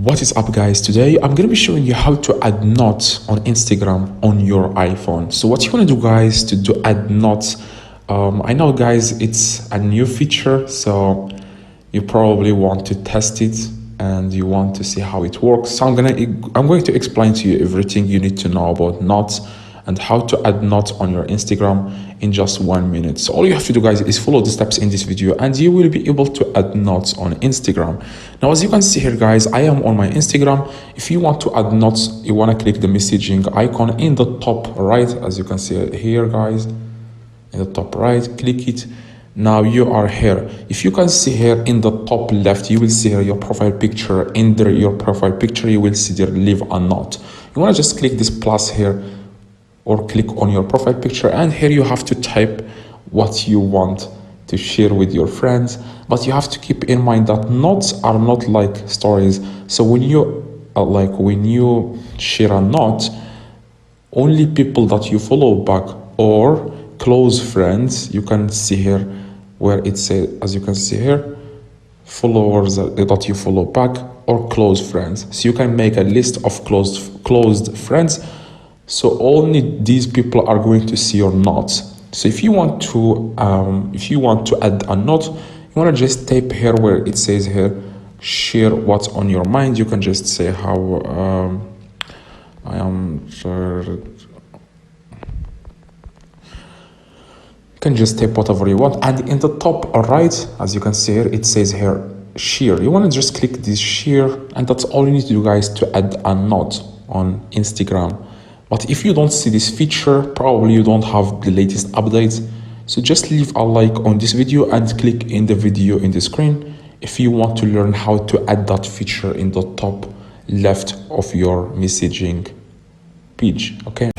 What is up, guys? Today I'm going to be showing you how to add notes on Instagram on your iPhone. So what you want to do, guys, to do add notes, I know, guys, it's a new feature, so you probably want to test it and you want to see how it works. So I'm going to explain to you everything you need to know about notes and how to add notes on your Instagram in just 1 minute. So all you have to do, guys, is follow the steps in this video and you will be able to add notes on Instagram. Now, as you can see here, guys, I am on my Instagram. If you want to add notes, you want to click the messaging icon in the top right, as you can see here, guys, in the top right, click it. Now you are here. If you can see here in the top left, you will see here your profile picture. In there, your profile picture, you will see there leave a note. You want to just click this plus here or click on your profile picture, and here you have to type what you want to share with your friends. But you have to keep in mind that notes are not like stories. So when you share a note, only people that you follow back or close friends, you can see here where it says, as you can see here, followers that you follow back or close friends. So you can make a list of closed friends. So only these people are going to see your notes. So if you want to add a note, you want to just type here where it says here, share what's on your mind. You can just say how I am sure. You can just type whatever you want, and in the top right, as you can see here, it says here share. You want to just click this share, and that's all you need to do, guys, to add a note on Instagram. But if you don't see this feature, probably you don't have the latest updates. So just leave a like on this video and click in the video in the screen if you want to learn how to add that feature in the top left of your messaging page. Okay.